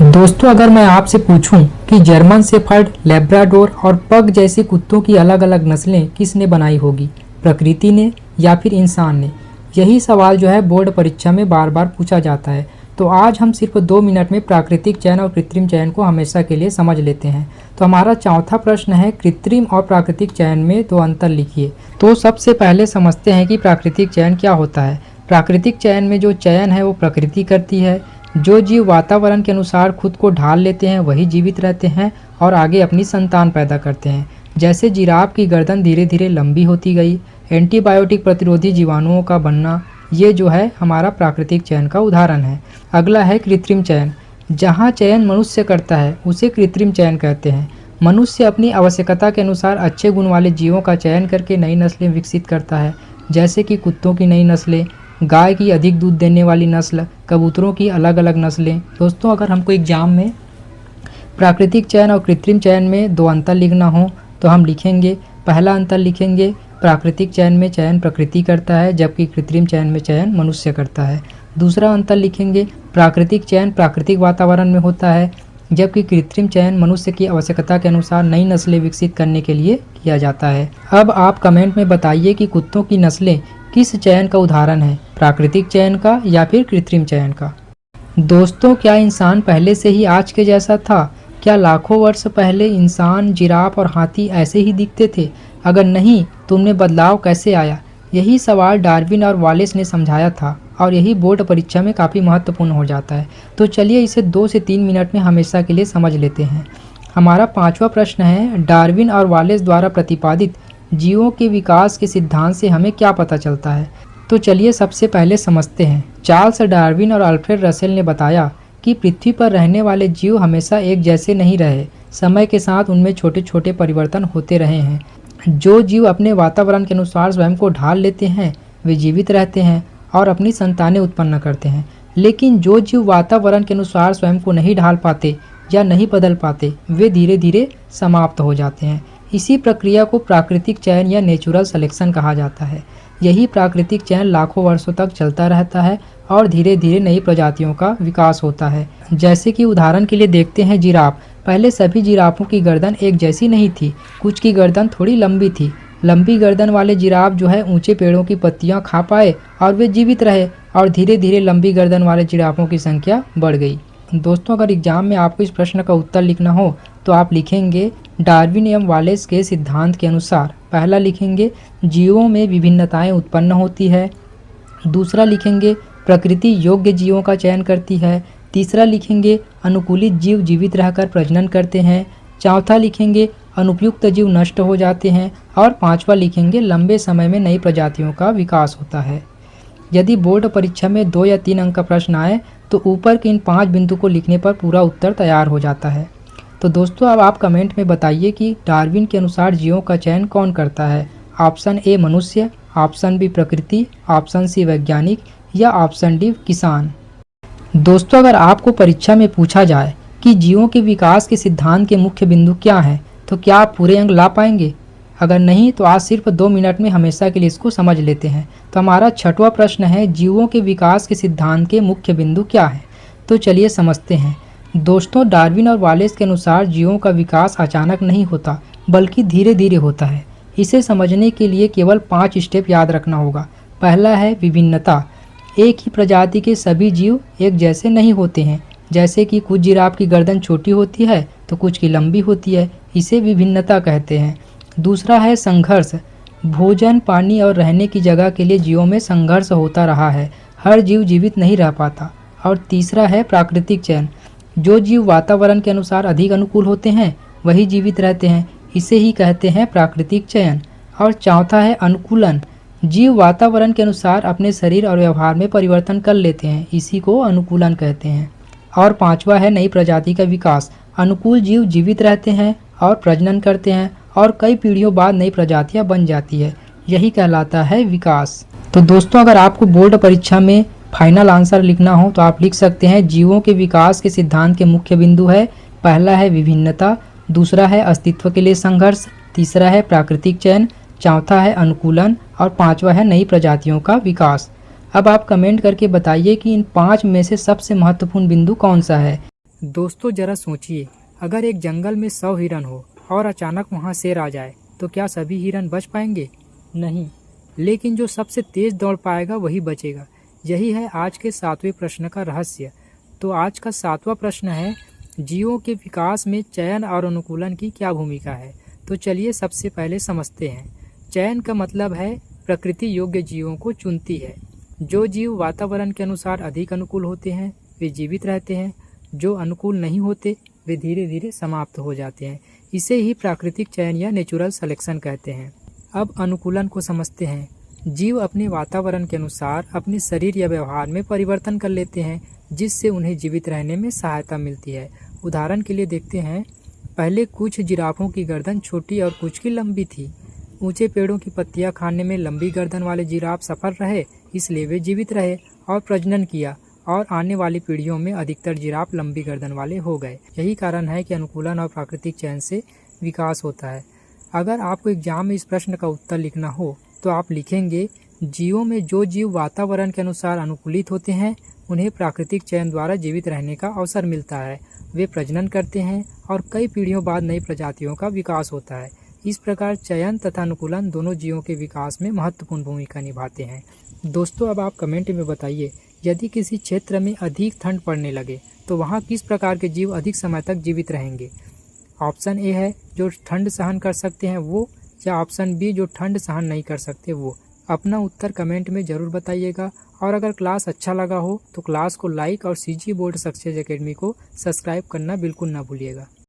दोस्तों, अगर मैं आपसे पूछूं कि जर्मन शेफर्ड, लैब्राडोर और पग जैसे कुत्तों की अलग अलग नस्लें किसने बनाई होगी, प्रकृति ने या फिर इंसान ने? यही सवाल जो है बोर्ड परीक्षा में बार बार पूछा जाता है। तो आज हम सिर्फ 2 मिनट में प्राकृतिक चयन और कृत्रिम चयन को हमेशा के लिए समझ लेते हैं। तो हमारा चौथा प्रश्न है, कृत्रिम और प्राकृतिक चयन में 2 अंतर लिखिए। तो सबसे पहले समझते हैं कि प्राकृतिक चयन क्या होता है। प्राकृतिक चयन में जो चयन है वो प्रकृति करती है। जो जीव वातावरण के अनुसार खुद को ढाल लेते हैं वही जीवित रहते हैं और आगे अपनी संतान पैदा करते हैं। जैसे जिराफ की गर्दन धीरे धीरे लंबी होती गई, एंटीबायोटिक प्रतिरोधी जीवाणुओं का बनना, ये जो है हमारा प्राकृतिक चयन का उदाहरण है। अगला है कृत्रिम चयन। जहाँ चयन मनुष्य करता है उसे कृत्रिम चयन कहते हैं। मनुष्य अपनी आवश्यकता के अनुसार अच्छे गुण वाले जीवों का चयन करके नई नस्लें विकसित करता है, जैसे कि कुत्तों की नई नस्लें, गाय की अधिक दूध देने वाली नस्ल, कबूतरों की अलग अलग नस्लें। दोस्तों, अगर हमको एग्जाम में प्राकृतिक चयन और कृत्रिम चयन में 2 अंतर लिखना हो तो हम लिखेंगे, पहला अंतर लिखेंगे, प्राकृतिक चयन में चयन प्रकृति करता है जबकि कृत्रिम चयन में चयन मनुष्य करता है। दूसरा अंतर लिखेंगे, प्राकृतिक चयन प्राकृतिक वातावरण में होता है जबकि कृत्रिम चयन मनुष्य की आवश्यकता के अनुसार नई नस्लें विकसित करने के लिए किया जाता है। अब आप कमेंट में बताइए कि कुत्तों की नस्लें किस चयन का उदाहरण है, प्राकृतिक चयन का या फिर कृत्रिम चयन का। दोस्तों, क्या इंसान पहले से ही आज के जैसा था? क्या लाखों वर्ष पहले इंसान, जिराफ और हाथी ऐसे ही दिखते थे? अगर नहीं तो उनमें बदलाव कैसे आया? यही सवाल डार्विन और वालेस ने समझाया था और यही बोर्ड परीक्षा में काफ़ी महत्वपूर्ण हो जाता है। तो चलिए इसे 2 से 3 मिनट में हमेशा के लिए समझ लेते हैं। हमारा 5वां प्रश्न है, डार्विन और वालेस द्वारा प्रतिपादित जीवों के विकास के सिद्धांत से हमें क्या पता चलता है? तो चलिए सबसे पहले समझते हैं। चार्ल्स डार्विन और अल्फ्रेड रसेल ने बताया कि पृथ्वी पर रहने वाले जीव हमेशा एक जैसे नहीं रहे। समय के साथ उनमें छोटे छोटे परिवर्तन होते रहे हैं। जो जीव अपने वातावरण के अनुसार स्वयं को ढाल लेते हैं वे जीवित रहते हैं और अपनी संतानें उत्पन्न करते हैं। लेकिन जो जीव वातावरण के अनुसार स्वयं को नहीं ढाल पाते या नहीं बदल पाते वे धीरे धीरे समाप्त हो जाते हैं। इसी प्रक्रिया को प्राकृतिक चयन या नेचुरल सिलेक्शन कहा जाता है। यही प्राकृतिक चयन लाखों वर्षों तक चलता रहता है और धीरे धीरे नई प्रजातियों का विकास होता है। जैसे कि उदाहरण के लिए देखते हैं जिराफ। पहले सभी जिराफों की गर्दन एक जैसी नहीं थी, कुछ की गर्दन थोड़ी लंबी थी। लंबी गर्दन वाले जिराफ जो है ऊंचे पेड़ों की पत्तियां खा पाए और वे जीवित रहे और धीरे धीरे लंबी गर्दन वाले जिराफों की संख्या बढ़ गई। दोस्तों, अगर एग्जाम में आपको इस प्रश्न का उत्तर लिखना हो तो आप लिखेंगे, डार्विन एवं वालेस के सिद्धांत के अनुसार। पहला लिखेंगे, जीवों में विभिन्नताएं उत्पन्न होती है। दूसरा लिखेंगे, प्रकृति योग्य जीवों का चयन करती है। तीसरा लिखेंगे, अनुकूलित जीव जीवित रहकर प्रजनन करते हैं। चौथा लिखेंगे, अनुपयुक्त जीव नष्ट हो जाते हैं। और 5वां लिखेंगे, लंबे समय में नई प्रजातियों का विकास होता है। यदि बोर्ड परीक्षा में 2 या 3 अंक का प्रश्न आए तो ऊपर के इन 5 बिंदु को लिखने पर पूरा उत्तर तैयार हो जाता है। तो दोस्तों, अब आप कमेंट में बताइए कि डार्विन के अनुसार जीवों का चयन कौन करता है। ऑप्शन ए मनुष्य, ऑप्शन बी प्रकृति, ऑप्शन सी वैज्ञानिक या ऑप्शन डी किसान। दोस्तों, अगर आपको परीक्षा में पूछा जाए कि जीवों के विकास के सिद्धांत के मुख्य बिंदु क्या हैं तो क्या आप पूरे अंक ला पाएंगे? अगर नहीं तो आज सिर्फ 2 मिनट में हमेशा के लिए इसको समझ लेते हैं। तो हमारा 6वां प्रश्न है, जीवों के विकास के सिद्धांत के मुख्य बिंदु क्या हैं? तो चलिए समझते हैं। दोस्तों, डार्विन और वालेस के अनुसार जीवों का विकास अचानक नहीं होता बल्कि धीरे धीरे होता है। इसे समझने के लिए केवल 5 स्टेप याद रखना होगा। पहला है विभिन्नता। एक ही प्रजाति के सभी जीव एक जैसे नहीं होते हैं। जैसे कि कुछ जिराफ की गर्दन छोटी होती है तो कुछ की लंबी होती है, इसे विभिन्नता कहते हैं। दूसरा है संघर्ष। भोजन, पानी और रहने की जगह के लिए जीवों में संघर्ष होता रहा है। हर जीव जीवित नहीं रह पाता। और तीसरा है प्राकृतिक चयन। जो जीव वातावरण के अनुसार अधिक अनुकूल होते हैं वही जीवित रहते हैं, इसे ही कहते हैं प्राकृतिक चयन। और चौथा है अनुकूलन। जीव वातावरण के अनुसार अपने शरीर और व्यवहार में परिवर्तन कर लेते हैं, इसी को अनुकूलन कहते हैं। और 5वां है नई प्रजाति का विकास। अनुकूल जीव जीवित रहते हैं और प्रजनन करते हैं और कई पीढ़ियों बाद नई प्रजातियां बन जाती है, यही कहलाता है विकास। तो दोस्तों, अगर आपको बोर्ड परीक्षा में फाइनल आंसर लिखना हो तो आप लिख सकते हैं, जीवों के विकास के सिद्धांत के मुख्य बिंदु है, पहला है विभिन्नता, दूसरा है अस्तित्व के लिए संघर्ष, तीसरा है प्राकृतिक चयन, चौथा है अनुकूलन और 5वां है नई प्रजातियों का विकास। अब आप कमेंट करके बताइए कि इन 5 में से सबसे महत्वपूर्ण बिंदु कौन सा है। दोस्तों जरा सोचिए, अगर एक जंगल में 100 हिरन हो और अचानक वहाँ शेर आ जाए तो क्या सभी हिरन बच पाएंगे? नहीं, लेकिन जो सबसे तेज दौड़ पाएगा वही बचेगा। यही है आज के 7वें प्रश्न का रहस्य। तो आज का 7वां प्रश्न है, जीवों के विकास में चयन और अनुकूलन की क्या भूमिका है? तो चलिए सबसे पहले समझते हैं। चयन का मतलब है प्रकृति योग्य जीवों को चुनती है। जो जीव वातावरण के अनुसार अधिक अनुकूल होते हैं वे जीवित रहते हैं, जो अनुकूल नहीं होते वे धीरे धीरे समाप्त हो जाते हैं। इसे ही प्राकृतिक चयन या नेचुरल सिलेक्शन कहते हैं। अब अनुकूलन को समझते हैं। जीव अपने वातावरण के अनुसार अपने शरीर या व्यवहार में परिवर्तन कर लेते हैं, जिससे उन्हें जीवित रहने में सहायता मिलती है। उदाहरण के लिए देखते हैं, पहले कुछ जिराफों की गर्दन छोटी और कुछ की लंबी थी। ऊंचे पेड़ों की पत्तियां खाने में लंबी गर्दन वाले जिराफ सफल रहे, इसलिए वे जीवित रहे और प्रजनन किया, और आने वाली पीढ़ियों में अधिकतर जिराफ लंबी गर्दन वाले हो गए। यही कारण है कि अनुकूलन और प्राकृतिक चयन से विकास होता है। अगर आपको एग्जाम में इस प्रश्न का उत्तर लिखना हो तो आप लिखेंगे, जीवों में जो जीव वातावरण के अनुसार अनुकूलित होते हैं उन्हें प्राकृतिक चयन द्वारा जीवित रहने का अवसर मिलता है। वे प्रजनन करते हैं और कई पीढ़ियों बाद नई प्रजातियों का विकास होता है। इस प्रकार चयन तथा अनुकूलन दोनों जीवों के विकास में महत्वपूर्ण भूमिका निभाते हैं। दोस्तों अब आप कमेंट में बताइए, यदि किसी क्षेत्र में अधिक ठंड पड़ने लगे तो वहाँ किस प्रकार के जीव अधिक समय तक जीवित रहेंगे? ऑप्शन ए है जो ठंड सहन कर सकते हैं वो, या ऑप्शन बी जो ठंड सहन नहीं कर सकते वो। अपना उत्तर कमेंट में ज़रूर बताइएगा। और अगर क्लास अच्छा लगा हो तो क्लास को लाइक और सीजी बोर्ड सक्सेस एकेडमी को सब्सक्राइब करना बिल्कुल ना भूलिएगा।